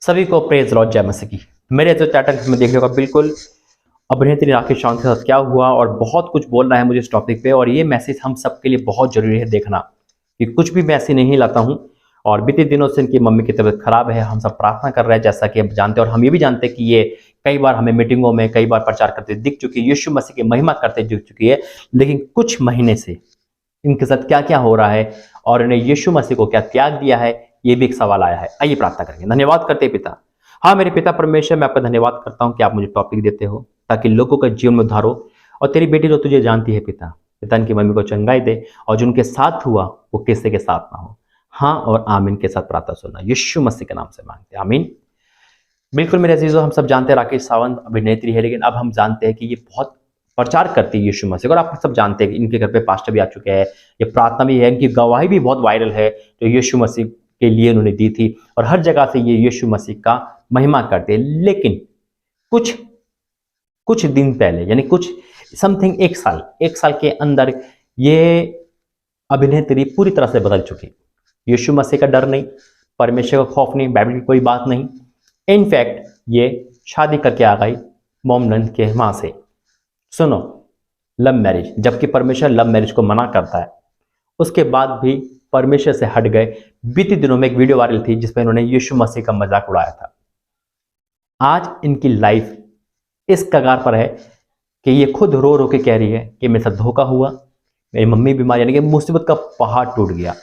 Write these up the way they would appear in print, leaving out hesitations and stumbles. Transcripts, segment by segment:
सभी को praise Lord जय मसीह की। मेरे जो चैटल में देखने होगा बिल्कुल अभिनेत्री राखी सावंत के साथ क्या हुआ और बहुत कुछ बोलना है मुझे इस टॉपिक पे। और ये मैसेज हम सबके लिए बहुत जरूरी है देखना कि कुछ भी मैं ऐसे नहीं लाता हूँ। और बीते दिनों से इनकी मम्मी की तबीयत खराब है, हम सब प्रार्थना कर रहे हैं जैसा कि आप जानते हैं। और हम ये भी जानते हैं कि ये कई बार हमें मीटिंगों में कई बार प्रचार करते दिख चुकी है, यीशु मसीह की महिमा करते दिख चुकी है। लेकिन कुछ महीने से इनके साथ क्या क्या हो रहा है और इन्हें यीशु मसीह को क्या त्याग दिया है, ये भी एक सवाल आया है। आइए प्रार्थना करेंगे। धन्यवाद करते हैं पिता। हाँ मेरे पिता परमेश्वर, मैं आपका धन्यवाद करता हूँ कि आप मुझे टॉपिक देते हो ताकि लोगों का जीवन में उद्धार हो। और तेरी बेटी तो तुझे जानती है पिता, पिता इनकी मम्मी को चंगाई दे और जो उनके साथ हुआ वो किसी के साथ ना हो। हाँ और आमीन के साथ प्रार्थना सुनना यीशु मसीह के नाम से मांगते हैं, आमीन। बिल्कुल मेरे अजीजों, हम सब जानते हैं राखी सावंत अभिनेत्री है, लेकिन अब हम जानते हैं कि ये बहुत प्रचार करती है यीशु मसीह। और आप सब जानते हैं कि इनके घर पे पास्टर भी आ चुके हैं, ये प्रार्थना भी है, इनकी गवाही भी बहुत वायरल है जो यीशु मसीह के लिए उन्होंने दी थी। और हर जगह से ये यीशु मसीह का महिमा करते हैं। लेकिन कुछ दिन पहले यानी कुछ समथिंग एक साल के अंदर ये अभिनेत्री पूरी तरह से बदल चुकी। यीशु मसीह का डर नहीं, परमेश्वर का खौफ नहीं, बाइबल की कोई बात नहीं। इनफैक्ट ये शादी करके आ गई मोमडन के मां से। सुनो, लव मैरिज, जबकि परमेश्वर लव मैरिज को मना करता है, उसके बाद भी परमेश्वर से हट गए। बीते दिनों में एक वीडियो वायरल थी जिसमें इन्होंने यीशु मसीह का मजाक उड़ाया था। आज इनकी लाइफ इस कगार पर है कि ये खुद रो रो के कह रही है कि मेरे साथ धोखा हुआ, मेरी मम्मी बीमार, यानी कि मुसीबत का पहाड़ टूट गया।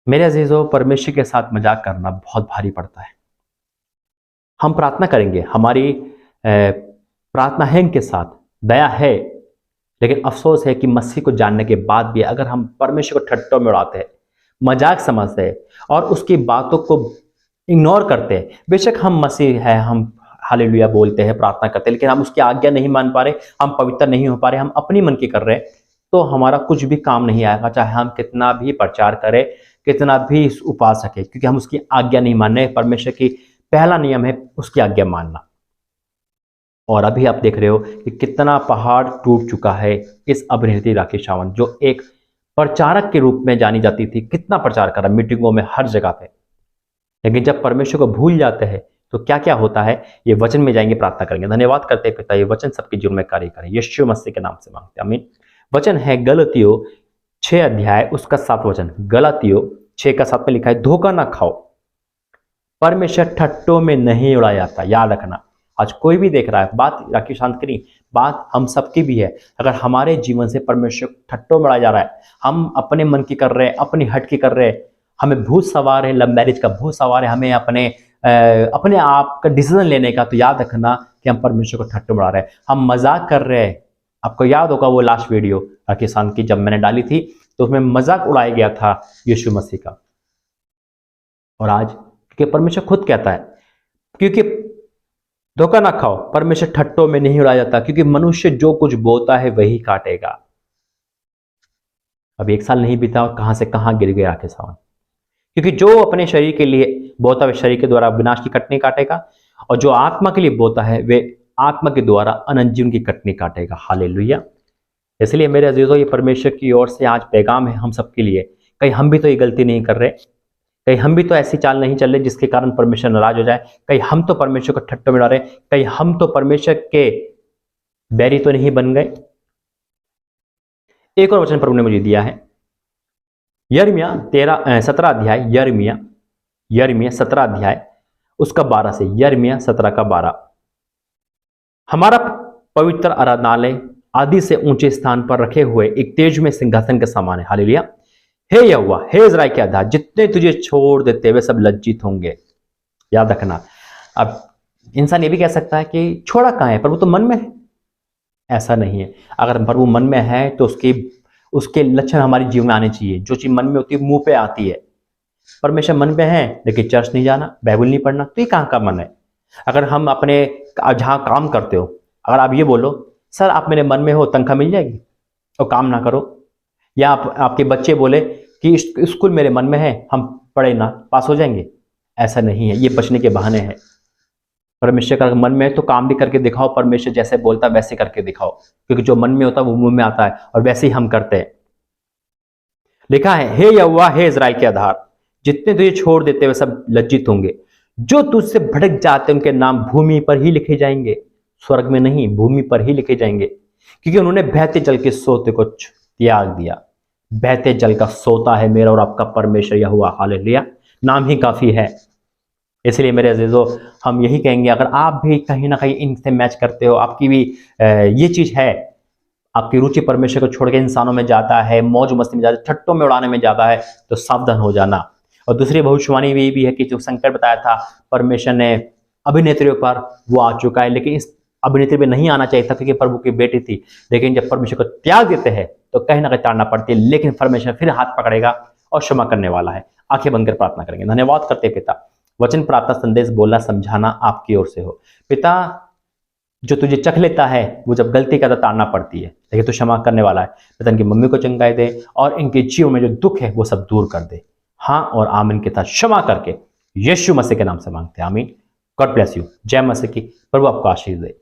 मेरे अजीजों, परमेश्वर के साथ मजाक करना बहुत भारी पड़ता है। हम प्रार्थना करेंगे, हमारी प्रार्थना है इनके साथ, दया है, लेकिन अफसोस है कि मसीह को जानने के बाद भी अगर हम परमेश्वर को ठट्टों में उड़ाते हैं, मजाक समझते हैं और उसकी बातों को इग्नोर करते हैं। बेशक हम मसीह है, हम हालेलुया बोलते हैं, प्रार्थना करते हैं, लेकिन हम उसकी आज्ञा नहीं मान पा रहे, हम पवित्र नहीं हो पा रहे, हम अपनी मन की कर रहे हैं, तो हमारा कुछ भी काम नहीं आएगा। चाहे हम कितना भी प्रचार करें, कितना भी उपवास रखें, क्योंकि हम उसकी आज्ञा नहीं मान रहे। परमेश्वर की पहला नियम है उसकी आज्ञा मानना। और अभी आप देख रहे हो कि कितना पहाड़ टूट चुका है इस अभिनेत्री राखी सावंत, जो एक प्रचारक के रूप में जानी जाती थी। कितना प्रचार करा मीटिंगों में, हर जगह पे, लेकिन जब परमेश्वर को भूल जाते हैं तो क्या क्या होता है, ये वचन में जाएंगे, प्रार्थना करेंगे। धन्यवाद करते हैं पिता, ये वचन सबके जीवन में कार्य करें, यीशु मसीह के नाम से मांगते हैं, आमीन। वचन है गलतियों 6 अध्याय उसका 7 वचन। गलतियों 6 का 7 में लिखा है, धोखा ना खाओ, परमेश्वर ठट्टों में नहीं उड़ाया जाता। याद रखना, आज कोई भी देख रहा है, बात राखी शांत करी, बात हम सबकी भी है। अगर हमारे जीवन से परमेश्वर ठट्टों में उड़ाया जा रहा है, हम अपने मन की कर रहे हैं, अपनी हट की कर रहे हैं, हमें भूत सवार है, लव मैरिज का भूत सवार है, हमें अपने आप का डिसीजन लेने का, तो याद रखना कि हम परमेश्वर को ठट्टों में उड़ा रहे हैं, हम मजाक कर रहे हैं। आपको याद होगा वो लास्ट वीडियो राखी शांत की जब मैंने डाली थी, तो उसमें मजाक उड़ाया गया था यीशु मसीह का। और आज क्योंकि परमेश्वर खुद कहता है, क्योंकि धोखा ना खाओ, परमेश्वर ठट्टों में नहीं उड़ाया जाता, क्योंकि मनुष्य जो कुछ बोता है वही काटेगा। अब 1 साल नहीं बीता और कहां से कहां गिर गया राखी सावंत, क्योंकि जो अपने शरीर के लिए बोता है शरीर के द्वारा विनाश की कटनी काटेगा, और जो आत्मा के लिए बोता है वे आत्मा के द्वारा अनंत जीवन की कटनी काटेगा। हालेलुया। इसलिए मेरे अजीजों, ये परमेश्वर की ओर से आज पैगाम है हम सबके लिए। कहीं हम भी तो ये गलती नहीं कर रहे, कहीं हम भी तो ऐसी चाल नहीं चल रहे जिसके कारण परमेश्वर नाराज हो जाए, कहीं हम तो परमेश्वर को ठट्टों में उड़ा रहे, कहीं हम तो परमेश्वर के बैरी तो नहीं बन गए। एक और वचन प्रभु ने मुझे दिया है, यिर्मयाह 17 अध्याय, यिर्मयाह 17 अध्याय उसका 12 से। यिर्मयाह 17 का 12, हमारा पवित्र आराधनालय आदि से ऊंचे स्थान पर रखे हुए एक तेज में सिंहासन के समान है। हालेलुया। हे यहोवा, हे इस्राएल के आधार, जितने तुझे छोड़ देते वे सब लज्जित होंगे। याद रखना। अब इंसान ये भी कह सकता है कि छोड़ा कहां है, प्रभु तो मन में है। ऐसा नहीं है। अगर प्रभु मन में है तो उसके लक्षण हमारे जीवन में आने चाहिए। जो चीज मन में होती है मुंह पे आती है। परमेश्वर मन में है लेकिन चर्च नहीं जाना, बाइबल नहीं पढ़ना, तो ये कहाँ का मन है? अगर हम अपने जहाँ काम करते हो, अगर आप ये बोलो सर आप मेरे मन में हो, तनख्वाह मिल जाएगी, और काम ना करो, या आपके बच्चे बोले कि स्कूल मेरे मन में है, हम पढ़े ना, पास हो जाएंगे, ऐसा नहीं है। ये बचने के बहाने हैं। परमेश्वर का मन में है तो काम भी करके दिखाओ, परमेश्वर जैसे बोलता है वैसे करके दिखाओ, क्योंकि जो मन में होता है वो मुंह में आता है, और वैसे ही हम करते हैं। लिखा है, हे यहोवा, हे इस्राएल के आधार, जितने तुझे छोड़ देते वे सब लज्जित होंगे, जो तुझसे भटक जाते उनके नाम भूमि पर ही लिखे जाएंगे, स्वर्ग में नहीं, भूमि पर ही लिखे जाएंगे, क्योंकि उन्होंने बहते जल के सोते को त्याग दिया। बहते जल का सोता है मेरा और आपका परमेश्वर यहोवा, हालेलुया। नाम ही काफी है। इसलिए मेरे अजीजों, हम यही कहेंगे, अगर आप भी कहीं ना कहीं इनसे मैच करते हो, आपकी भी ये चीज है, आपकी रुचि परमेश्वर को छोड़ के इंसानों में जाता है, मौज मस्ती में जाता है, ठट्टों में उड़ाने में जाता है, तो सावधान हो जाना। और दूसरी भविष्यवाणी भी है कि जो संकट बताया था परमेश्वर ने अभिनेत्रियों पर, वो आ चुका है। लेकिन इस अभिनेत्री पे नहीं आना चाहिए था, क्योंकि प्रभु की बेटी थी। लेकिन जब परमेश्वर को त्याग देते हैं तो कहीं ना कहीं ताड़ना पड़ती है, लेकिन परमेश्वर फिर हाथ पकड़ेगा और क्षमा करने वाला है। आंखें बंद कर प्रार्थना करेंगे। धन्यवाद करते पिता, वचन प्रार्थना संदेश बोलना समझाना आपकी ओर से हो। पिता, जो तुझे चख लेता है वो जब गलती करता ताड़ना पड़ती है, लेकिन तू क्षमा करने वाला है। पिता, इनकी मम्मी को चंगाई दे और इनके जीवन में जो दुख है वो सब दूर कर दे। हाँ और आमीन के साथ क्षमा करके यीशु मसीह के नाम से मांगते हैं, आमीन। God bless you. जय मसीह की। प्रभु आपको आशीष दे।